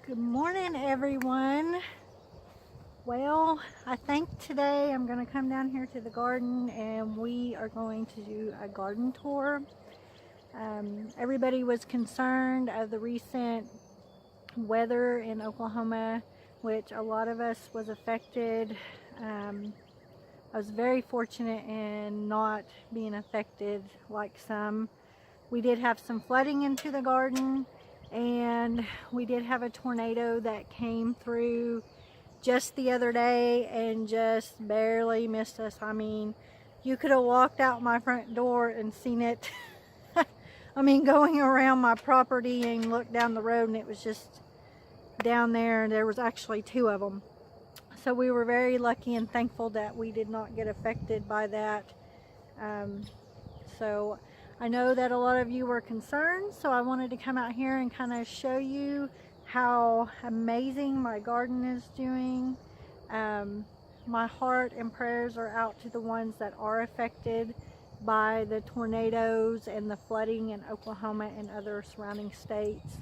Good morning, everyone. Well, I think today I'm going to come down here to the garden and we are going to do a garden tour. Everybody was concerned of the recent weather in Oklahoma, which a lot of us was affected. I was very fortunate in not being affected like some. We did have some flooding into the garden, and we did have a tornado that came through just the other day and just barely missed us. I mean, you could have walked out my front door and seen it. I mean, going around my property and looked down the road, and it was just down there, and there was actually two of them. So we were very lucky and thankful that we did not get affected by that. So I know that a lot of you were concerned, so I wanted to come out here and kind of show you how amazing my garden is doing. My heart and prayers are out to the ones that are affected by the tornadoes and the flooding in Oklahoma and other surrounding states.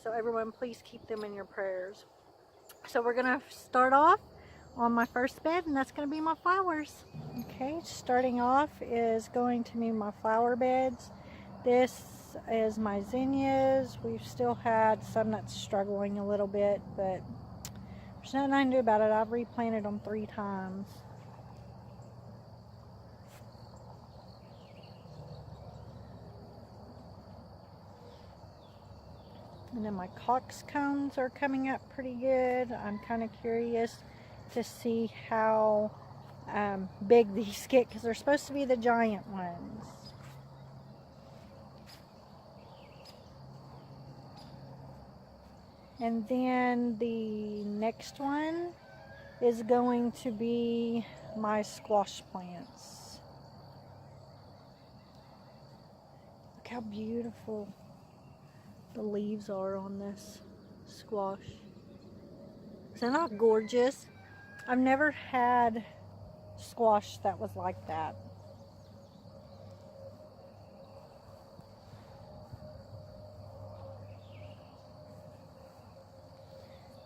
So everyone, please keep them in your prayers. So we're going to start off on my first bed, and that's going to be my flowers. Okay, starting off is going to be my flower beds. This is my zinnias. We've still had some that's struggling a little bit, but there's nothing I can do about it. I've replanted them 3 times. And then my coxcombs are coming up pretty good. I'm kind of curious to see how big these get, because they're supposed to be the giant ones. And then the next one is going to be my squash plants. Look how beautiful the leaves are on this squash. Isn't that gorgeous? I've never had squash that was like that.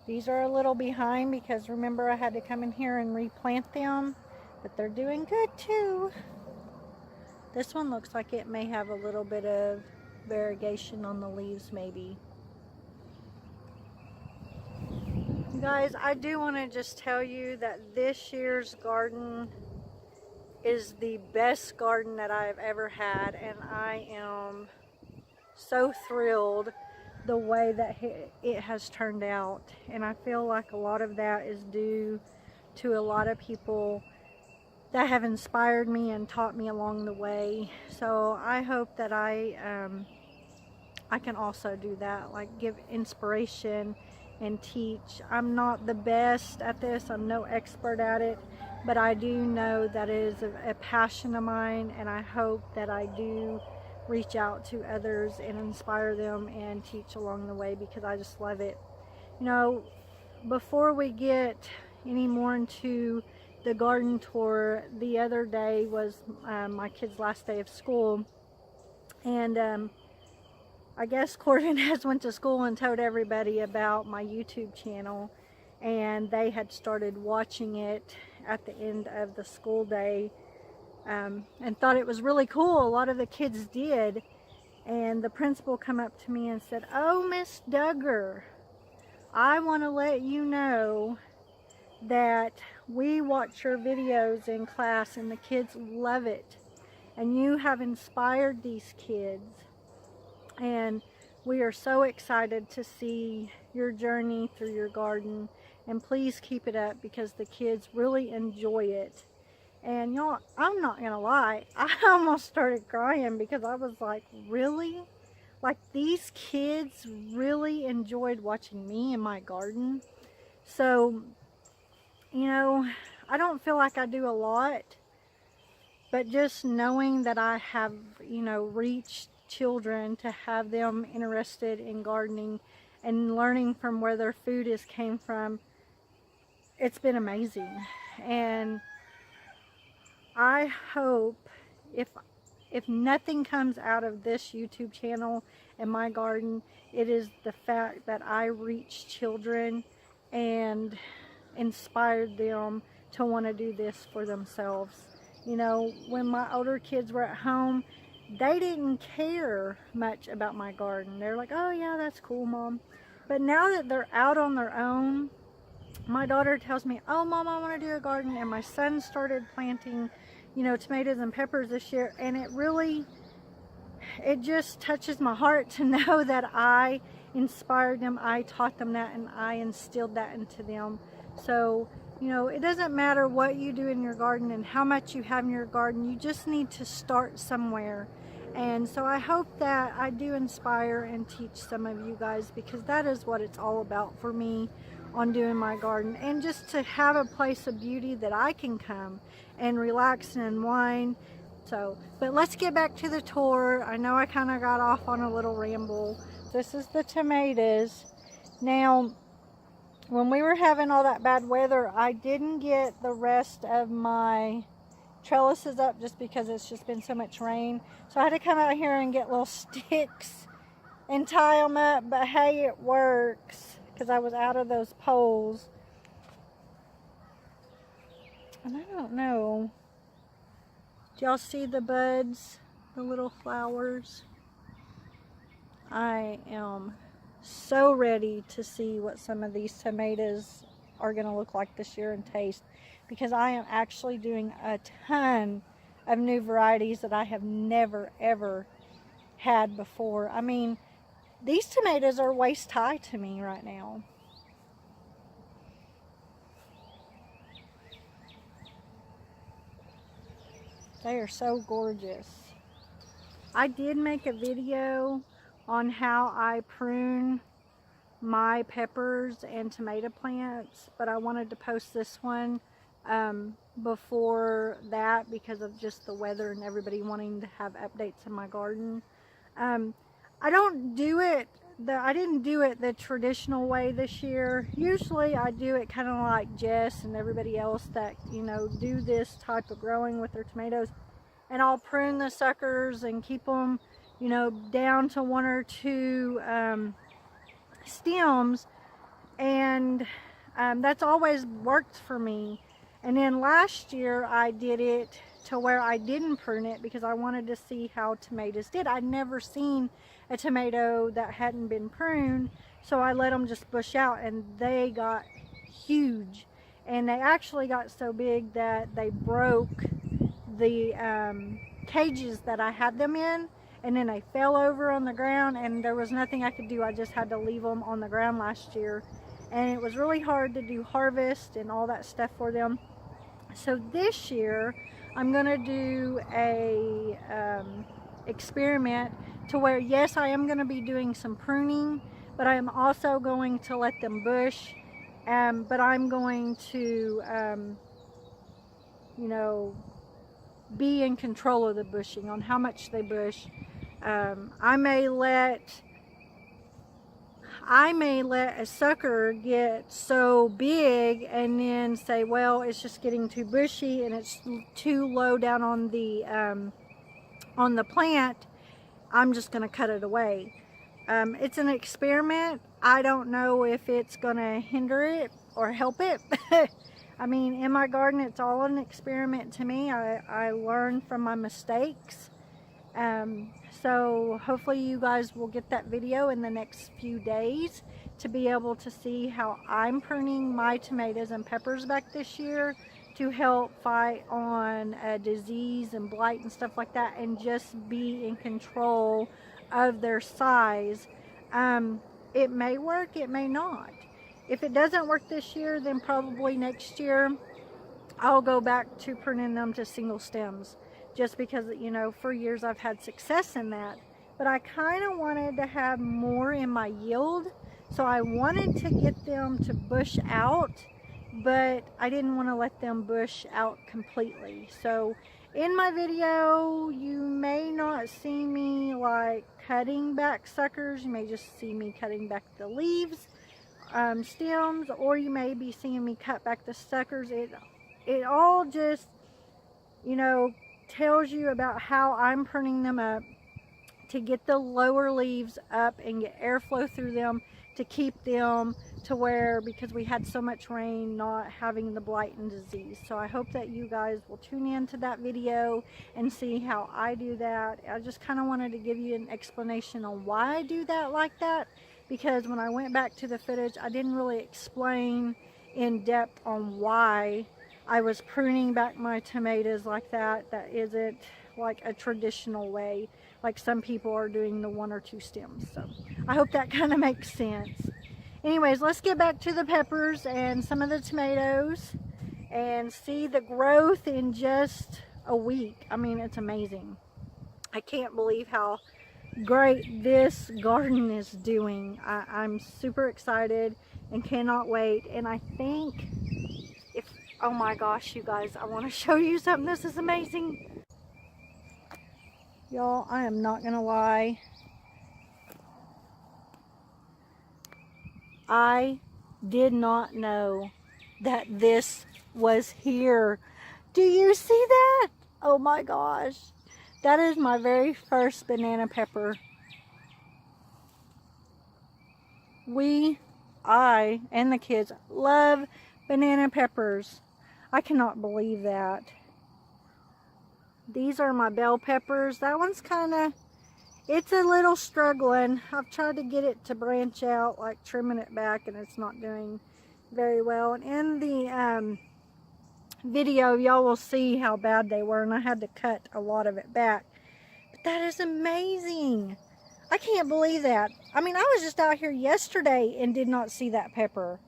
These are a little behind because remember I had to come in here and replant them, but they're doing good too. This one looks like it may have a little bit of variegation on the leaves maybe. You guys, I do want to just tell you that this year's garden is the best garden that I've ever had, and I am so thrilled the way that it has turned out. And I feel like a lot of that is due to a lot of people that have inspired me and taught me along the way. So I hope that I can also do that, like give inspiration and teach. I'm not the best at this, I'm no expert at it, but I do know that it is a passion of mine, and I hope that I do reach out to others and inspire them and teach along the way, because I just love it. You know, before we get any more into the garden tour, the other day was my kid's last day of school, and I guess Corbin has went to school and told everybody about my YouTube channel, and they had started watching it at the end of the school day, and thought it was really cool. A lot of the kids did, and the principal come up to me and said, "Oh, Miss Duggar, I want to let you know that we watch your videos in class and the kids love it, and you have inspired these kids, and we are so excited to see your journey through your garden, and please keep it up because the kids really enjoy it." And y'all, I'm not gonna lie, I almost started crying because I was like, really? Like, these kids really enjoyed watching me in my garden? So, you know, I don't feel like I do a lot, but just knowing that I have, you know, reached children to have them interested in gardening and learning from where their food came from, it's been amazing. And I hope if nothing comes out of this YouTube channel in my garden. It is the fact that I reach children and inspired them to want to do this for themselves. You know, when my older kids were at home, they didn't care much about my garden. They're like, oh yeah, that's cool, Mom. But now that they're out on their own, my daughter tells me, oh Mom, I want to do a garden. And my son started planting, you know, tomatoes and peppers this year, and it just touches my heart to know that I inspired them, I taught them that, and I instilled that into them. So, you know, it doesn't matter what you do in your garden and how much you have in your garden, you just need to start somewhere. And so I hope that I do inspire and teach some of you guys, because that is what it's all about for me on doing my garden, and just to have a place of beauty that I can come and relax and unwind. So, but let's get back to the tour. I know I kind of got off on a little ramble. This is the tomatoes. Now, when we were having all that bad weather, I didn't get the rest of my trellises up just because it's just been so much rain. So I had to come out here and get little sticks and tie them up. But hey, it works because I was out of those poles. And I don't know. Do y'all see the buds? The little flowers? I am so ready to see what some of these tomatoes are going to look like this year and taste, because I am actually doing a ton of new varieties that I have never ever had before. I mean, these tomatoes are waist high to me right now. They are so gorgeous. I did make a video on how I prune my peppers and tomato plants, but I wanted to post this one before that because of just the weather and everybody wanting to have updates in my garden. I don't do it, I didn't do it the traditional way this year. Usually I do it kind of like Jess and everybody else that, you know, do this type of growing with their tomatoes. And I'll prune the suckers and keep them, you know, down to 1 or 2 stems. And that's always worked for me. And then last year I did it to where I didn't prune it because I wanted to see how tomatoes did. I'd never seen a tomato that hadn't been pruned, so I let them just bush out, and they got huge. And they actually got so big that they broke the cages that I had them in, and then they fell over on the ground, and there was nothing I could do. I just had to leave them on the ground last year, and it was really hard to do harvest and all that stuff for them. So this year I'm gonna do a experiment to where, yes, I am gonna be doing some pruning, but I am also going to let them bush, but I'm going to you know, be in control of the bushing, on how much they bush. I may let a sucker get so big and then say, well, it's just getting too bushy and it's too low down on the plant, I'm just going to cut it away. It's an experiment. I don't know if it's going to hinder it or help it. I mean, in my garden, it's all an experiment to me. I learn from my mistakes. So hopefully you guys will get that video in the next few days to be able to see how I'm pruning my tomatoes and peppers back this year to help fight on disease and blight and stuff like that, and just be in control of their size. It may work, it may not. If it doesn't work this year, then probably next year I'll go back to pruning them to single stems, just because, you know, for years I've had success in that. But I kind of wanted to have more in my yield, so I wanted to get them to bush out, but I didn't want to let them bush out completely. So in my video, you may not see me like cutting back suckers. You may just see me cutting back the leaves, stems, or you may be seeing me cut back the suckers. It all just, you know, tells you about how I'm pruning them up to get the lower leaves up and get airflow through them to keep them to where, because we had so much rain, not having the blight and disease. So I hope that you guys will tune in to that video and see how I do that. I just kind of wanted to give you an explanation on why I do that like that, because when I went back to the footage, I didn't really explain in depth on why I was pruning back my tomatoes like that. That isn't like a traditional way, like some people are doing the 1 or 2 stems. So I hope that kind of makes sense. Anyways, let's get back to the peppers and some of the tomatoes and see the growth in just a week. I mean, it's amazing. I can't believe how great this garden is doing. I'm super excited and cannot wait. And I think oh my gosh, you guys, I want to show you something. This is amazing. Y'all, I am not gonna lie. I did not know that this was here. Do you see that? Oh my gosh. That is my very first banana pepper. I and the kids love banana peppers. I cannot believe that. These are my bell peppers. That one's kind of, it's a little struggling. I've tried to get it to branch out, like trimming it back, and it's not doing very well. And in the video, y'all will see how bad they were, and I had to cut a lot of it back. But that is amazing. I can't believe that. I mean, I was just out here yesterday and did not see that pepper.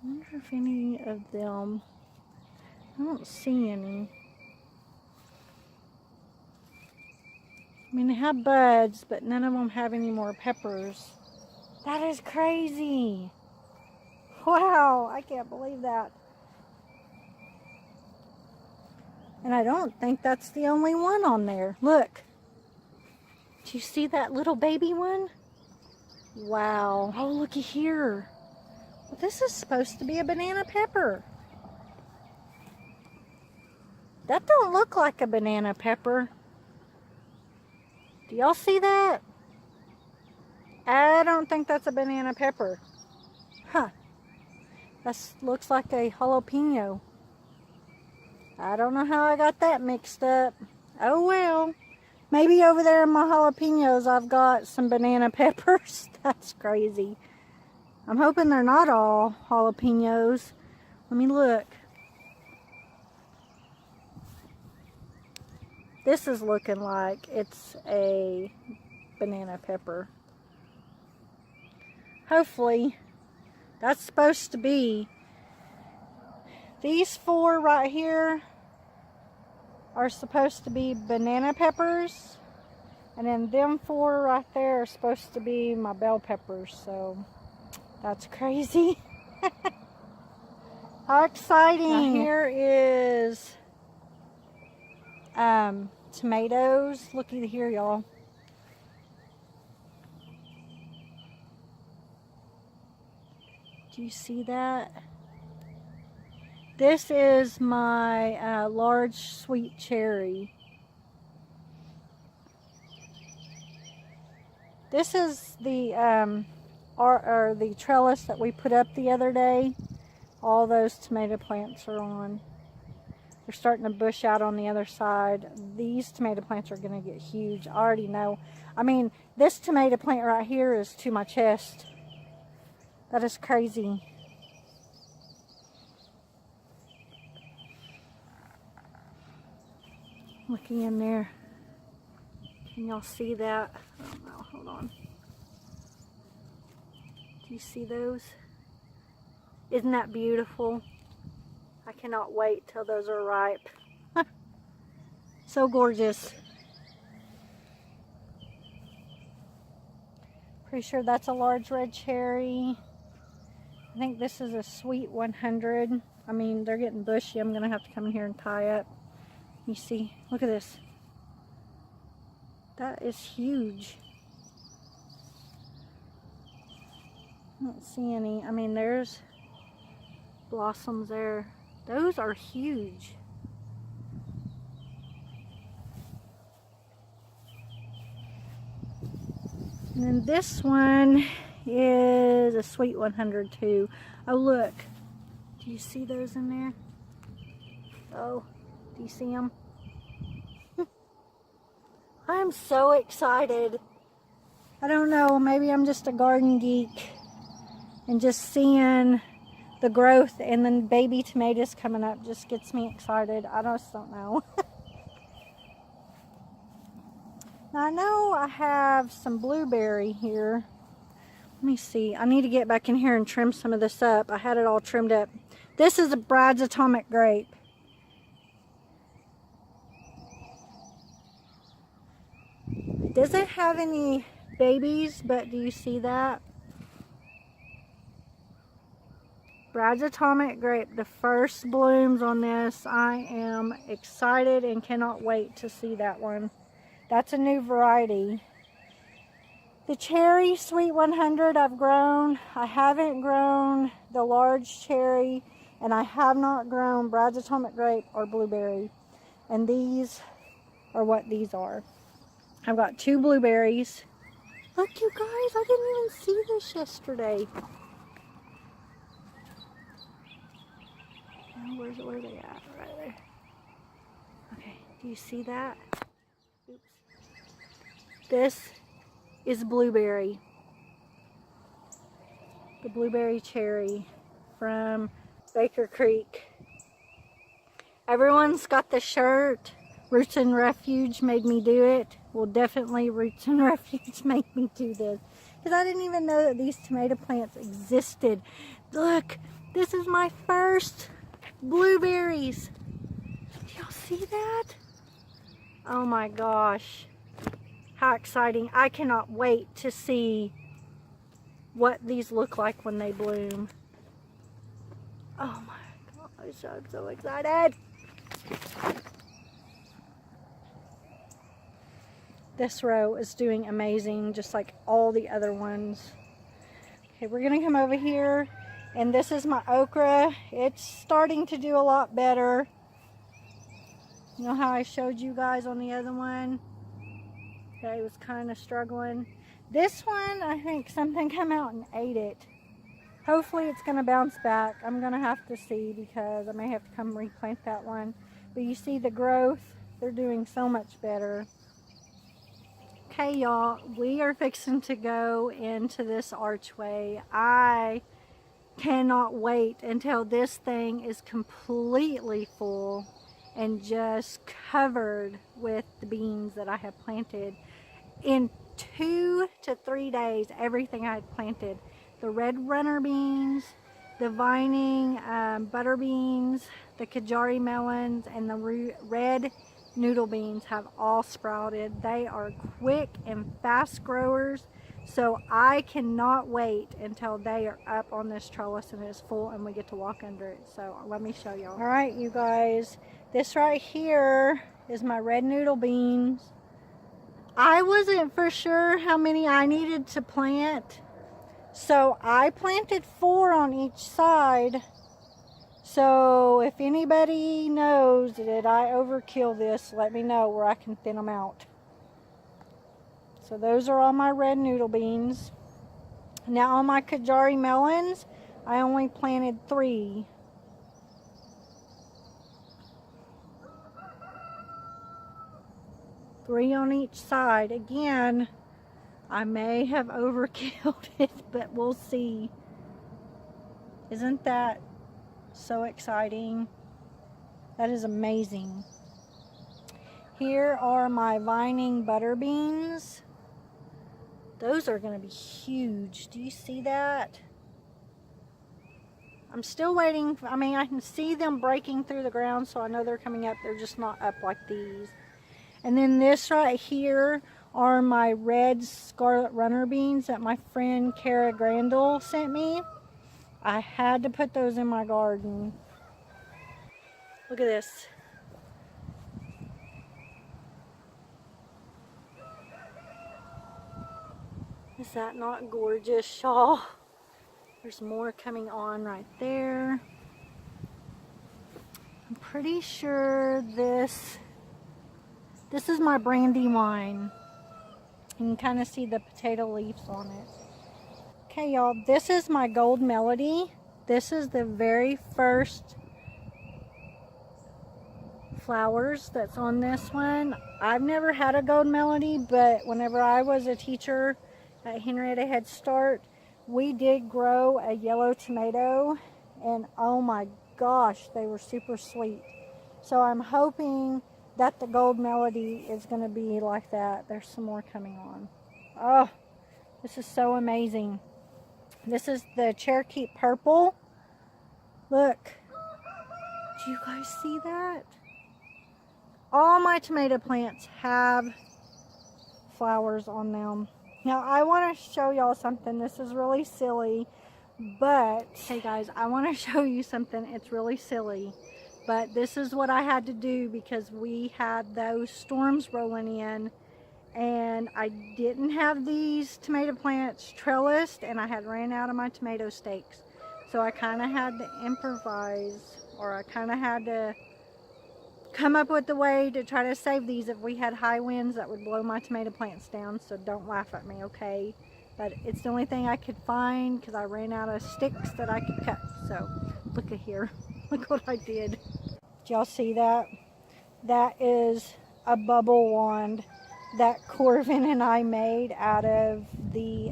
I wonder if any of them, I don't see any. I mean, they have buds, but none of them have any more peppers. That is crazy. Wow, I can't believe that. And I don't think that's the only one on there. Look. Do you see that little baby one? Wow. Oh, looky here. Well, this is supposed to be a banana pepper. That don't look like a banana pepper. Do y'all see that? I don't think that's a banana pepper. Huh. That looks like a jalapeno. I don't know how I got that mixed up. Oh well. Maybe over there in my jalapenos I've got some banana peppers. That's crazy. I'm hoping they're not all jalapenos. Let me look. This is looking like it's a banana pepper. Hopefully, that's supposed to be. These 4 right here are supposed to be banana peppers. And then them 4 right there are supposed to be my bell peppers. So, that's crazy. How exciting. Now here is tomatoes. Looky here, y'all. Do you see that? This is my large sweet cherry. This is the the trellis that we put up the other day. All those tomato plants are on. They're starting to bush out on the other side. These tomato plants are going to get huge. I already know. I mean, this tomato plant right here is to my chest. That is crazy. Looking in there. Can y'all see that? I don't know. Hold on. Do you see those? Isn't that beautiful? I cannot wait till those are ripe. So gorgeous. Pretty sure that's a large red cherry. I think this is a sweet 100. I mean, they're getting bushy. I'm going to have to come in here and tie up. You see? Look at this. That is huge. I don't see any. I mean, there's blossoms there. Those are huge. And then this one is a Sweet 100 too. Oh look, do you see those in there? Oh, do you see them? I'm so excited. I don't know, maybe I'm just a garden geek and just seeing the growth and then baby tomatoes coming up just gets me excited. I just don't know. Now I know I have some blueberry here. Let me see. I need to get back in here and trim some of this up. I had it all trimmed up. This is a Bride's Atomic Grape. It doesn't have any babies, but do you see that? Bride's Atomic Grape, the first blooms on this. I am excited and cannot wait to see that one. That's a new variety. The cherry Sweet 100 I've grown. I haven't grown the large cherry, and I have not grown Bride's Atomic Grape or blueberry. And these are what these are. I've got 2 blueberries. Look, you guys, I didn't even see this yesterday. Oh, where are they at? Right there. Okay, do you see that? Oops. This is blueberry. The blueberry cherry from Baker Creek. Everyone's got the shirt. Roots and Refuge made me do it. Well, definitely Roots and Refuge made me do this. Because I didn't even know that these tomato plants existed. Look, this is my first blueberries. Do y'all see that? Oh my gosh. How exciting. I cannot wait to see what these look like when they bloom. Oh my gosh, I'm so excited. This row is doing amazing, just like all the other ones. Okay, we're gonna come over here, and this is my okra. It's starting to do a lot better. You know how I showed you guys on the other one? That it was kind of struggling. This one, I think something came out and ate it. Hopefully it's gonna bounce back. I'm gonna have to see because I may have to come replant that one. But you see the growth, they're doing so much better. Okay, y'all, we are fixing to go into this archway. I cannot wait until this thing is completely full and just covered with the beans that I have planted. In 2 to 3 days, everything I had planted, the red runner beans, the vining butter beans, the Kajari melons, and the red noodle beans have all sprouted. They are quick and fast growers, so I cannot wait until they are up on this trellis and it's full and we get to walk under it. So let me show y'all. All right, you guys, this right here is my red noodle beans. I wasn't for sure how many I needed to plant, so I planted 4 on each side. So if anybody knows that I overkill this, let me know where I can thin them out. So those are all my red noodle beans. Now on my Kajari melons, I only planted 3. Three on each side. Again, I may have overkilled it, but we'll see. Isn't that so exciting? That is amazing. Here are my vining butter beans. Those are going to be huge. Do you see that? I'm still waiting. I mean, I can see them breaking through the ground, so I know they're coming up. They're just not up like these. And then this right here are my red scarlet runner beans that my friend Kara Grandel sent me. I had to put those in my garden. Look at this. Is that not gorgeous, y'all? There's more coming on right there. I'm pretty sure this is my brandy wine. You can kind of see the potato leaves on it. Okay, y'all, this is my Gold Melody. This is the very first flowers that's on this one. I've never had a Gold Melody, but whenever I was a teacher at Henrietta Head Start, we did grow a yellow tomato, and oh my gosh, they were super sweet. So I'm hoping that the Gold Melody is going to be like that. There's some more coming on. Oh, this is so amazing. This is the Cherokee Purple. Look. Do you guys see that? All my tomato plants have flowers on them. Now, I want to show y'all something. This is really silly, but hey guys, I want to show you something. It's really silly, but this is what I had to do because we had those storms rolling in, and I didn't have these tomato plants trellised, and I had ran out of my tomato stakes. So I kind of had to improvise, or I kind of had to come up with a way to try to save these if we had high winds that would blow my tomato plants down. So don't laugh at me, okay? But it's the only thing I could find because I ran out of sticks that I could cut. So look at here. Look what I did. Did y'all see that? That is a bubble wand that Corvin and I made out of the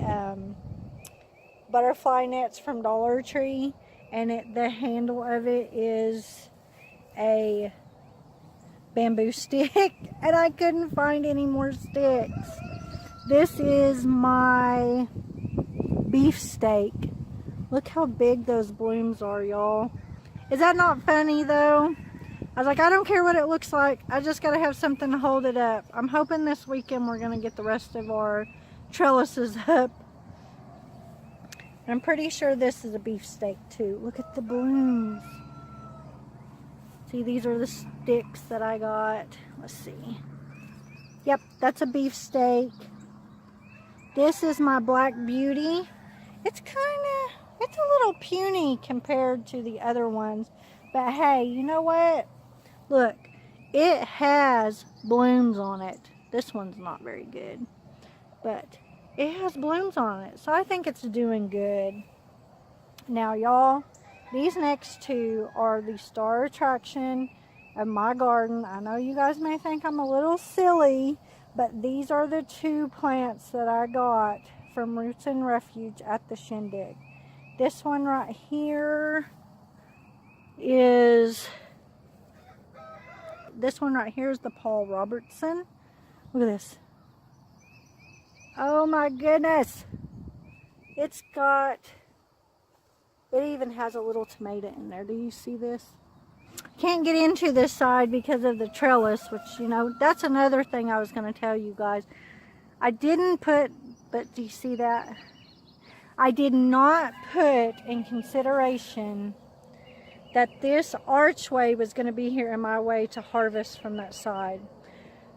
butterfly nets from Dollar Tree, and the handle of it is a bamboo stick, and I couldn't find any more sticks. This is my beefsteak. Look how big those blooms are, y'all. Is that not funny though? I was like, I don't care what it looks like, I just gotta have something to hold it up. I'm hoping this weekend we're gonna get the rest of our trellises up. I'm pretty sure this is a beefsteak too. Look at the blooms. See, these are the sticks that I got. Let's see. Yep, that's a beefsteak. This is my Black Beauty. It's a little puny compared to the other ones. But hey, you know what? Look, it has blooms on it. This one's not very good, but it has blooms on it. So I think it's doing good. Now, y'all, these next two are the star attraction of my garden. I know you guys may think I'm a little silly, but these are the two plants that I got from Roots and Refuge at the Shindig. This one right here is the Paul Robertson. Look at this. Oh my goodness. It even has a little tomato in there. Do you see this? Can't get into this side because of the trellis, which, you know, that's another thing I was going to tell you guys. I didn't put, but do you see that? I did not put in consideration that this archway was going to be here in my way to harvest from that side.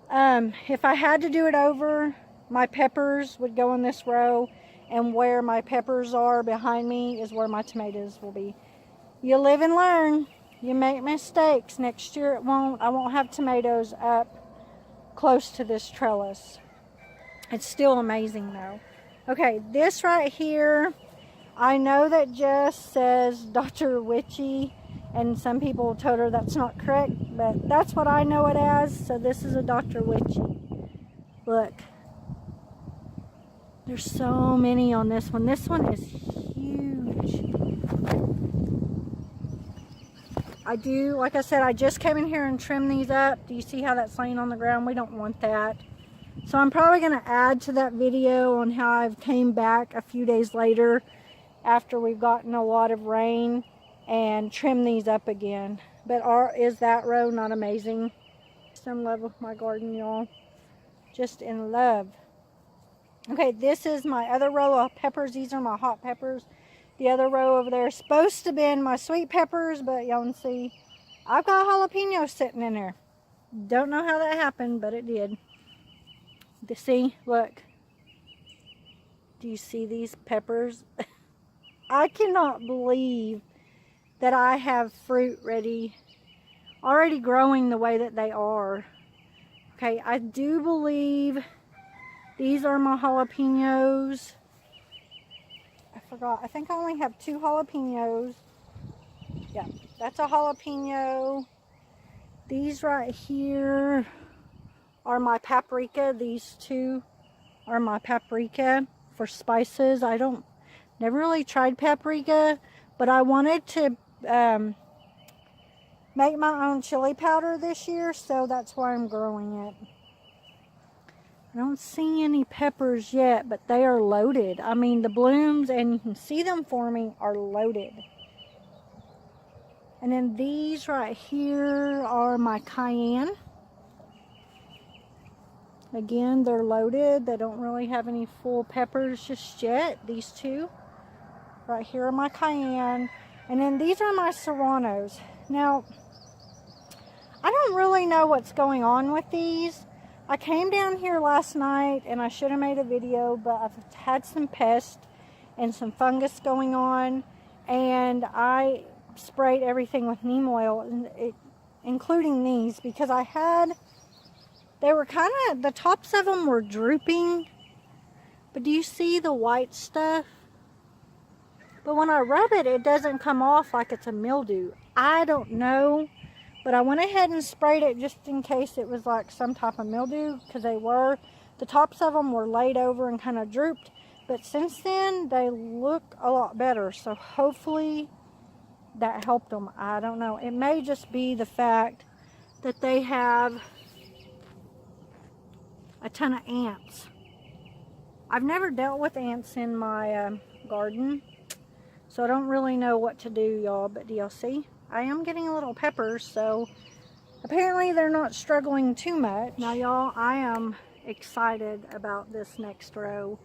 If I had to do it over, my peppers would go in this row, and where my peppers are behind me is where my tomatoes will be. You live and learn. You make mistakes. Next year I won't have tomatoes up close to this trellis. It's still amazing though. Okay, this right here, I know that Jess says Dr. Witchy, and some people told her that's not correct, but that's what I know it as. So this is a Dr. Witchy. Look. There's so many on this one. This one is huge. Like I said, I just came in here and trimmed these up. Do you see how that's laying on the ground? We don't want that. So I'm probably going to add to that video on how I've came back a few days later after we've gotten a lot of rain and trim these up again. But is that row not amazing? Just in love with my garden, y'all. Just in love. Okay, this is my other row of peppers. These are my hot peppers. The other row over there is supposed to be my sweet peppers, but y'all can see I've got jalapenos sitting in there. Don't know how that happened, but it did. See, look. Do you see these peppers? I cannot believe that I have fruit already growing the way that they are. Okay, I do believe These are my jalapenos. I forgot. I think I only have 2 jalapenos. Yeah, that's a jalapeno. These right here are my paprika. These 2 are my paprika for spices. Never really tried paprika, but I wanted to make my own chili powder this year, so that's why I'm growing it. I don't see any peppers yet, but they are loaded. I mean, the blooms, and you can see them forming, are loaded. And then these right here are my cayenne. Again, they're loaded. They don't really have any full peppers just yet. These 2 right here are my cayenne. And then these are my serranos. Now, I don't really know what's going on with these. I came down here last night and I should have made a video, but I've had some pests and some fungus going on, and I sprayed everything with neem oil, including these, because they were kind of, the tops of them were drooping, but do you see the white stuff? But when I rub it, it doesn't come off like it's a mildew. I don't know. But I went ahead and sprayed it just in case it was like some type of mildew, because the tops of them were laid over and kind of drooped. But since then, they look a lot better. So hopefully that helped them. I don't know. It may just be the fact that they have a ton of ants. I've never dealt with ants in my garden, so I don't really know what to do, y'all. But do y'all see? I am getting a little peppers, so apparently they're not struggling too much. Now, y'all, I am excited about this next row.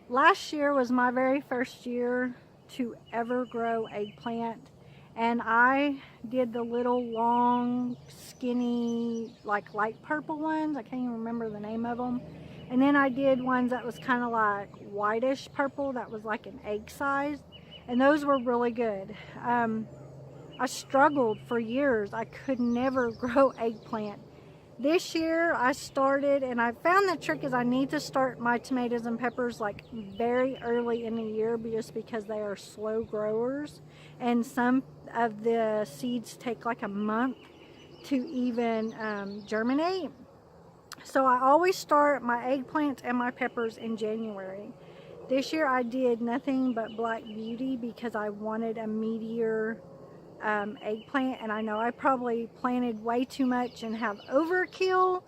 Last year was my very first year to ever grow eggplant, and I did the little long, skinny, like light purple ones. I can't even remember the name of them. And then I did ones that was kind of like whitish purple, that was like an egg size, and those were really good. I struggled for years. I could never grow eggplant. This year I started, and I found the trick is I need to start my tomatoes and peppers like very early in the year, just because they are slow growers, and some of the seeds take like a month to even germinate. So I always start my eggplants and my peppers in January. This year I did nothing but Black Beauty because I wanted a meatier eggplant, and I know I probably planted way too much and have overkill,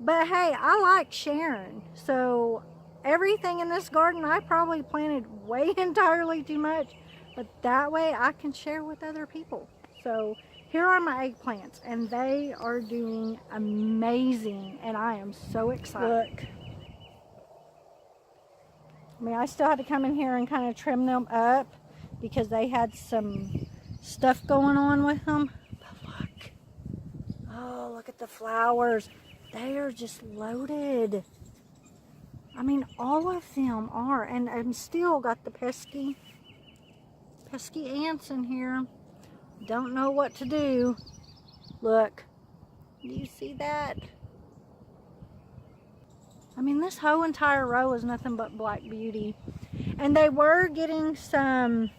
but hey, I like sharing. So everything in this garden I probably planted way entirely too much, but that way I can share with other people. So here are my eggplants, and they are doing amazing, and I am so excited. Look, I mean, I still had to come in here and kind of trim them up because they had some stuff going on with them. But look, oh, look at the flowers. They are just loaded. I mean, all of them are, and I'm still got the pesky ants in here. Don't know what to do. Look, do you see that? I mean, this whole entire row is nothing but Black Beauty, and they were getting some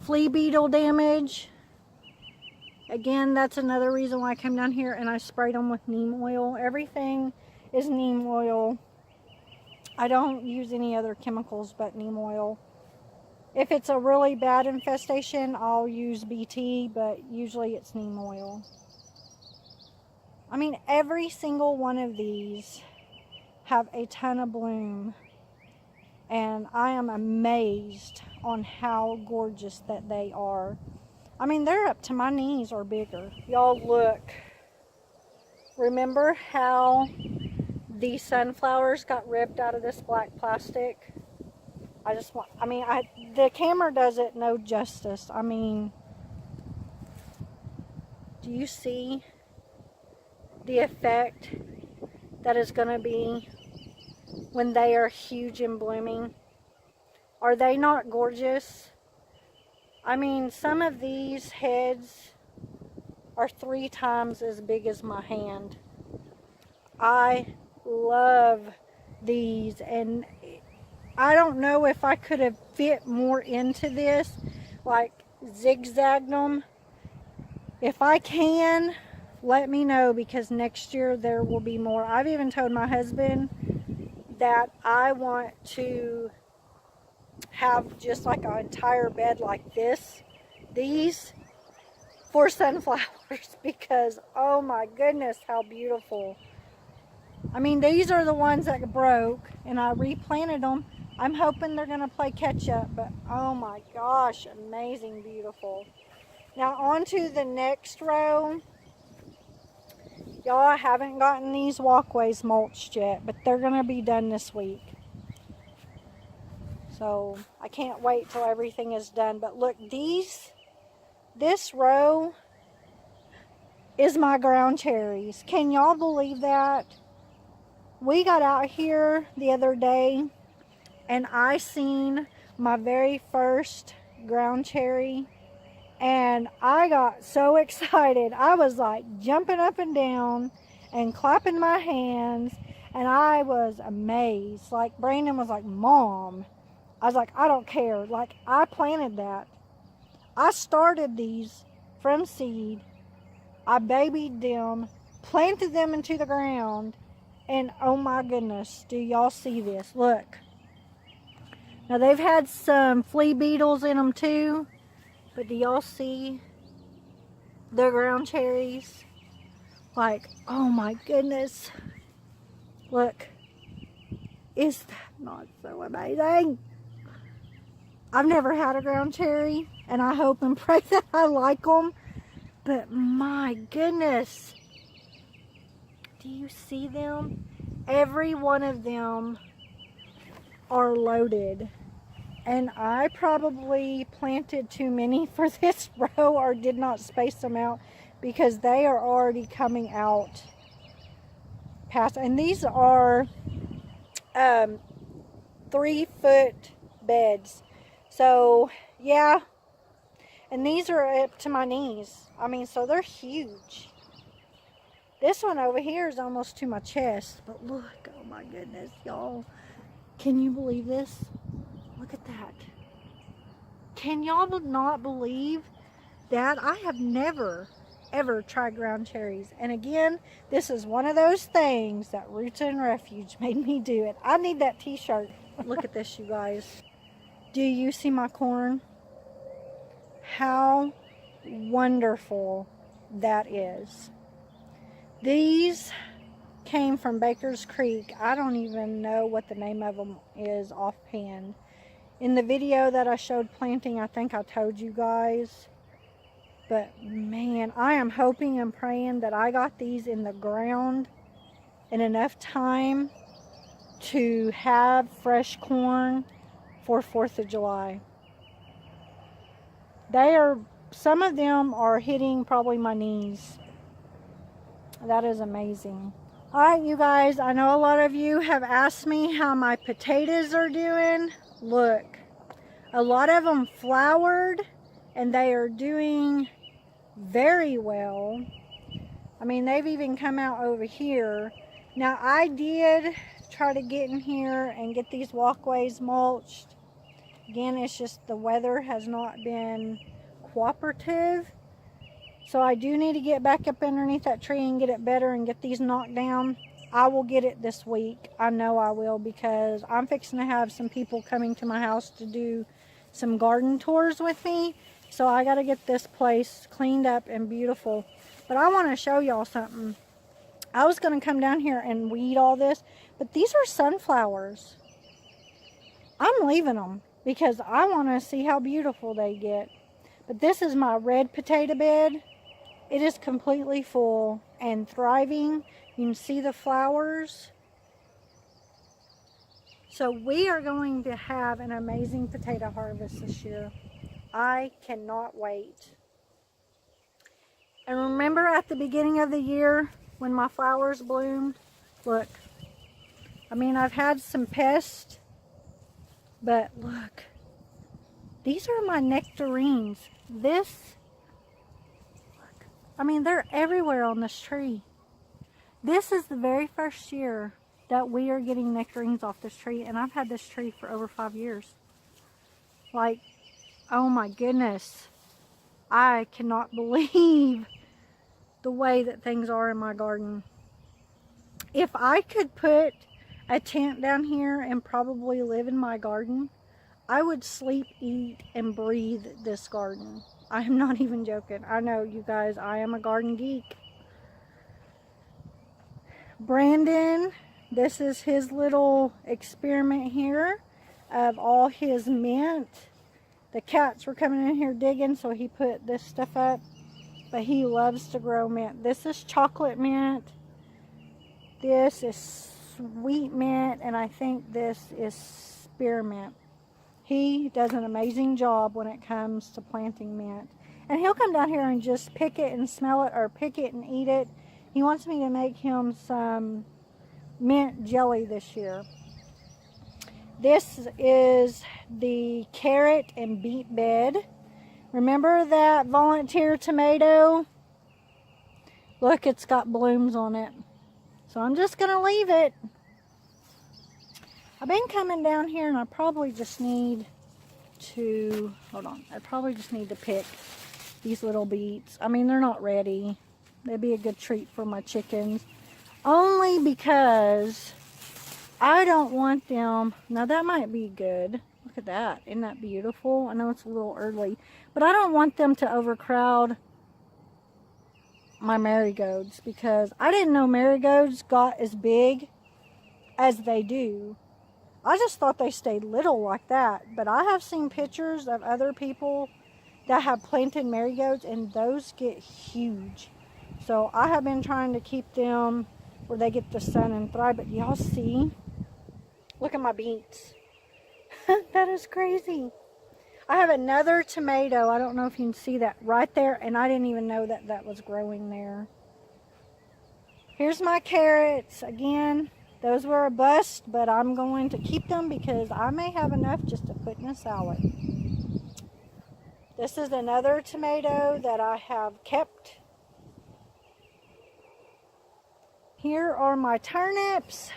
flea beetle damage. Again, that's another reason why I came down here and I sprayed them with neem oil. Everything is neem oil. I don't use any other chemicals but neem oil. If it's a really bad infestation, I'll use BT, but usually it's neem oil. I mean, every single one of these have a ton of bloom, and I am amazed on how gorgeous that they are. I mean, they're up to my knees or bigger. Y'all look. Remember how the sunflowers got ripped out of this black plastic? The camera does it no justice. I mean, do you see the effect that is going to be when they are huge and blooming? Are they not gorgeous? I mean, some of these heads are 3 times as big as my hand. I love these, and I don't know if I could have fit more into this, like zigzagged them. If I can, let me know, because next year there will be more. I've even told my husband that I want to have just like an entire bed like these for sunflowers, because oh my goodness, how beautiful. I mean, these are the ones that broke and I replanted them. I'm hoping they're gonna play catch up, but oh my gosh, amazing, beautiful. Now on to the next row. Y'all, I haven't gotten these walkways mulched yet, but they're gonna be done this week. So I can't wait till everything is done. But look, this row is my ground cherries. Can y'all believe that? We got out here the other day and I seen my very first ground cherry, and I got so excited. I was like jumping up and down and clapping my hands, and I was amazed. Like Brandon was like, Mom. I was like, I don't care. Like, I planted that. I started these from seed. I babied them, planted them into the ground, and oh my goodness, do y'all see this? Look. Now they've had some flea beetles in them too, but do y'all see the ground cherries? Like, oh my goodness. Look. Is that not so amazing? I've never had a ground cherry, and I hope and pray that I like them, but my goodness. Do you see them? Every one of them are loaded. And I probably planted too many for this row, or did not space them out, because they are already coming out past. And these are 3-foot beds. So yeah. And these are up to my knees. I mean, so they're huge. This one over here is almost to my chest. But look, oh my goodness, y'all. Can you believe this? Look at that. Can y'all not believe that? I have never, ever tried ground cherries. And again, this is one of those things that Roots and Refuge made me do it. I need that t-shirt. Look at this, you guys. Do you see my corn? How wonderful that is. These came from Baker's Creek. I don't even know what the name of them is offhand. In the video that I showed planting, I think I told you guys. But man, I am hoping and praying that I got these in the ground in enough time to have fresh corn for 4th of July. Some of them are hitting probably my knees. That is amazing. All right, you guys, I know a lot of you have asked me how my potatoes are doing. Look, a lot of them flowered, and they are doing very well. I mean, they've even come out over here. Now, I did try to get in here and get these walkways mulched. Again, it's just the weather has not been cooperative. So I do need to get back up underneath that tree and get it better and get these knocked down. I will get it this week. I know I will, because I'm fixing to have some people coming to my house to do some garden tours with me. So I got to get this place cleaned up and beautiful. But I want to show y'all something. I was going to come down here and weed all this, but these are sunflowers. I'm leaving them because I want to see how beautiful they get. But this is my red potato bed. It is completely full and thriving. You can see the flowers. So we are going to have an amazing potato harvest this year. I cannot wait. And remember at the beginning of the year when my flowers bloomed? Look. I mean, I've had some pests, but look. These are my nectarines. Look. I mean, they're everywhere on this tree. This is the very first year that we are getting nectarines off this tree, and I've had this tree for over 5 years. Like, oh my goodness. I cannot believe the way that things are in my garden. If I could put a tent down here and probably live in my garden, I would sleep, eat, and breathe this garden. I am not even joking. I know, you guys, I am a garden geek. Brandon, this is his little experiment here of all his mint. The cats were coming in here digging, so he put this stuff up. But he loves to grow mint. This is chocolate mint. This is sweet mint, and I think this is spearmint. He does an amazing job when it comes to planting mint. And he'll come down here and just pick it and smell it, or pick it and eat it. He wants me to make him some mint jelly this year. This is the carrot and beet bed. Remember that volunteer tomato? Look, it's got blooms on it. So I'm just going to leave it. I've been coming down here, and I probably just need to, hold on, I probably just need to pick these little beets. I mean, they're not ready. They'd be a good treat for my chickens. Only because I don't want them. Now that might be good. Look at that. Isn't that beautiful? I know it's a little early. But I don't want them to overcrowd my marigolds, because I didn't know marigolds got as big as they do. I just thought they stayed little like that. But I have seen pictures of other people that have planted marigolds, and those get huge. So I have been trying to keep them where they get the sun and thrive. But y'all see? Look at my beets. That is crazy. I have another tomato. I don't know if you can see that right there. And I didn't even know that that was growing there. Here's my carrots. Again, those were a bust, but I'm going to keep them because I may have enough just to put in a salad. This is another tomato that I have kept. Here are my turnips.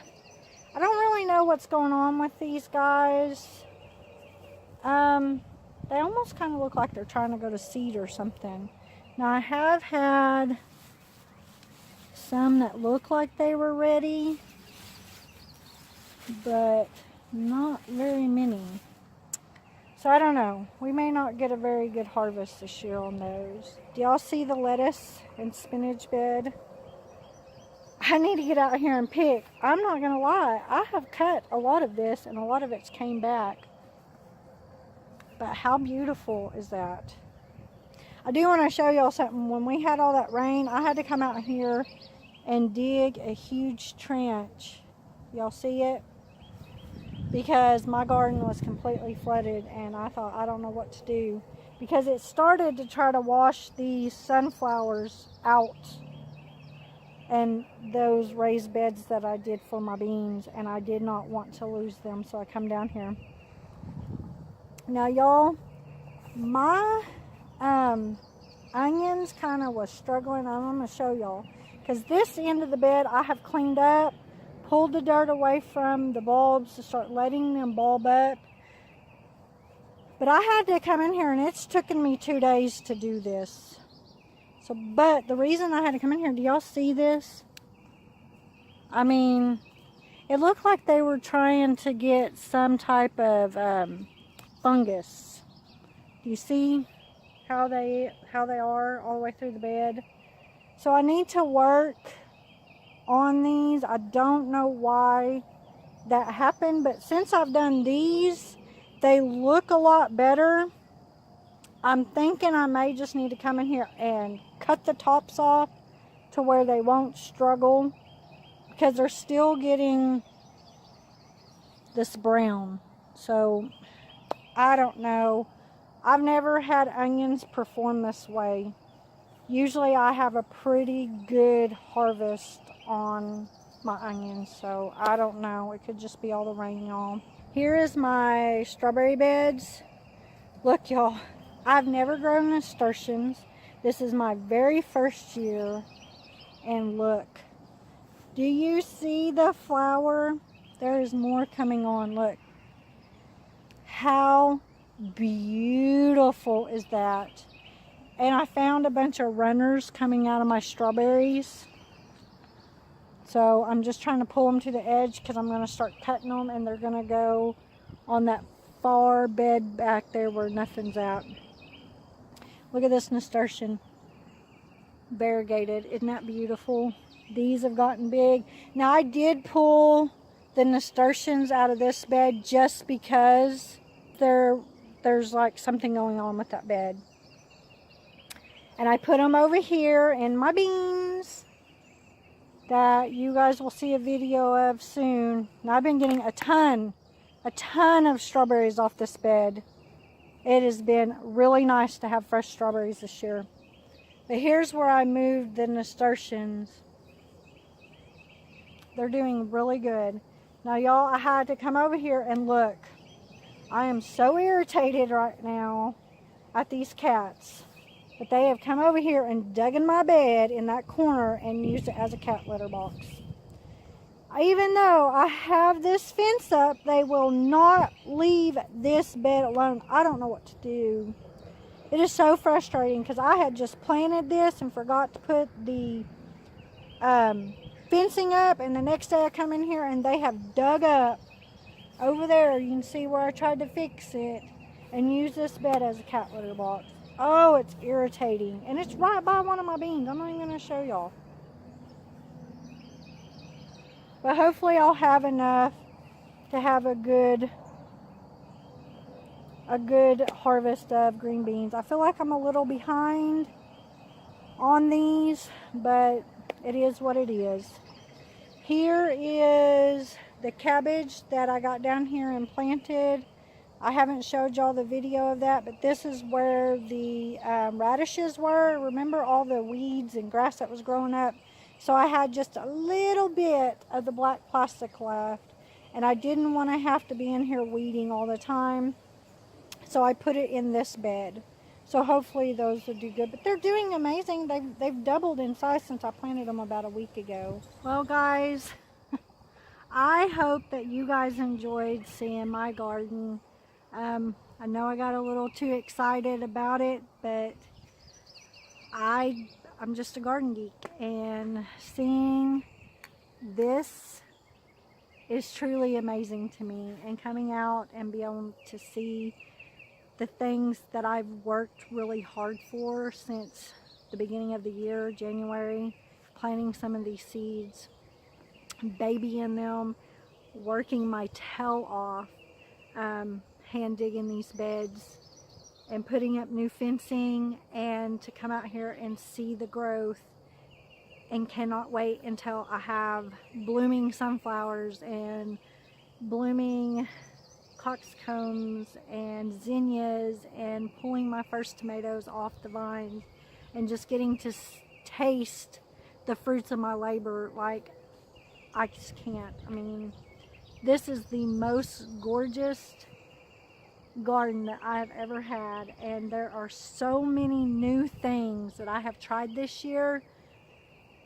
I don't really know what's going on with these guys. They almost kind of look like they're trying to go to seed or something. Now I have had some that look like they were ready, but not very many. So I don't know. We may not get a very good harvest this year on those. Do y'all see the lettuce and spinach bed? I need to get out here and pick. I'm not going to lie. I have cut a lot of this, and a lot of it's came back. But how beautiful is that? I do want to show y'all something. When we had all that rain, I had to come out here and dig a huge trench. Y'all see it? Because my garden was completely flooded, and I thought, I don't know what to do. Because it started to try to wash these sunflowers out, and those raised beds that I did for my beans, and I did not want to lose them, so I come down here. Now y'all, my onions kind of was struggling. I'm going to show y'all, because this end of the bed I have cleaned up, pulled the dirt away from the bulbs to start letting them bulb up. But I had to come in here, and it's taken me 2 days to do this. So, but the reason I had to come in here, do y'all see this? I mean, it looked like they were trying to get some type of fungus. Do you see how they are all the way through the bed? So I need to work on these. I don't know why that happened, but since I've done these, they look a lot better. I'm thinking I may just need to come in here and cut the tops off to where they won't struggle, because they're still getting this brown. So I don't know. I've never had onions perform this way. Usually I have a pretty good harvest on my onions, so I don't know. It could just be all the rain, y'all. Here is my strawberry beds. Look, y'all, I've never grown nasturtiums. This is my very first year, and look, Do you see the flower? There is more coming on. Look. How beautiful is that? And I found a bunch of runners coming out of my strawberries. So I'm just trying to pull them to the edge because I'm going to start cutting them, and they're going to go on that far bed back there where nothing's at. Look at this nasturtium. Variegated. Isn't that beautiful? These have gotten big. Now I did pull the nasturtiums out of this bed just because there's like something going on with that bed. And I put them over here in my beans that you guys will see a video of soon. And I've been getting a ton of strawberries off this bed. It has been really nice to have fresh strawberries this year. But here's where I moved the nasturtiums. They're doing really good. Now y'all, I had to come over here and look. I am so irritated right now at these cats. But they have come over here and dug in my bed in that corner and used it as a cat litter box. Even though I have this fence up, they will not leave this bed alone. I don't know what to do. It is so frustrating because I had just planted this and forgot to put the fencing up, and the next day I come in here and they have dug up over there. You can see where I tried to fix it and use this bed as a cat litter box. Oh, it's irritating. And it's right by one of my beans. I'm not even going to show y'all. But hopefully I'll have enough to have a good harvest of green beans. I feel like I'm a little behind on these, but it is what it is. Here is the cabbage that I got down here and planted. I haven't showed y'all the video of that, but this is where the radishes were. Remember all the weeds and grass that was growing up? So I had just a little bit of the black plastic left, and I didn't want to have to be in here weeding all the time. So I put it in this bed. So hopefully those will do good. But they're doing amazing. They've doubled in size since I planted them about a week ago. Well, guys, I hope that you guys enjoyed seeing my garden. I know I got a little too excited about it, but I'm just a garden geek, and seeing this is truly amazing to me, and coming out and be able to see the things that I've worked really hard for since the beginning of the year, January, planting some of these seeds, babying them, working my tail off, hand digging these beds and putting up new fencing, and to come out here and see the growth, and cannot wait until I have blooming sunflowers and blooming coxcombs and zinnias, and pulling my first tomatoes off the vine, and just getting to taste the fruits of my labor. Like, I just can't. I mean, this is the most gorgeous garden that I've ever had, and there are so many new things that I have tried this year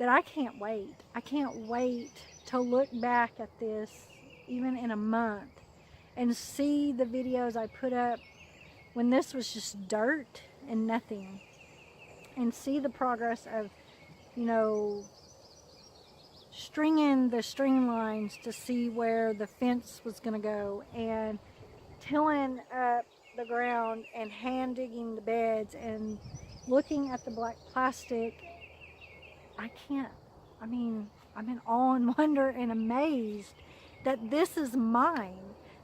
that I can't wait. I can't wait to look back at this even in a month and see the videos I put up when this was just dirt and nothing, and see the progress of, you know, stringing the string lines to see where the fence was going to go, and tilling up the ground and hand digging the beds and looking at the black plastic. I mean, I'm in awe and wonder and amazed that this is mine.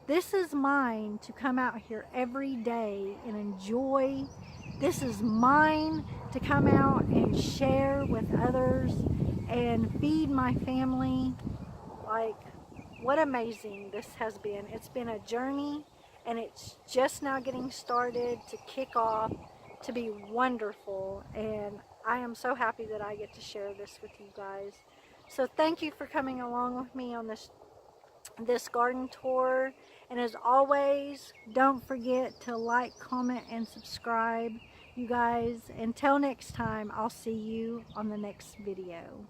This is mine to come out here every day and enjoy. This is mine to come out and share with others and feed my family. Like, what amazing this has been. It's been a journey, and it's just now getting started to kick off to be wonderful, and I am so happy that I get to share this with you guys. So thank you for coming along with me on this garden tour, and as always, don't forget to like, comment, and subscribe, you guys. Until next time, I'll see you on the next video.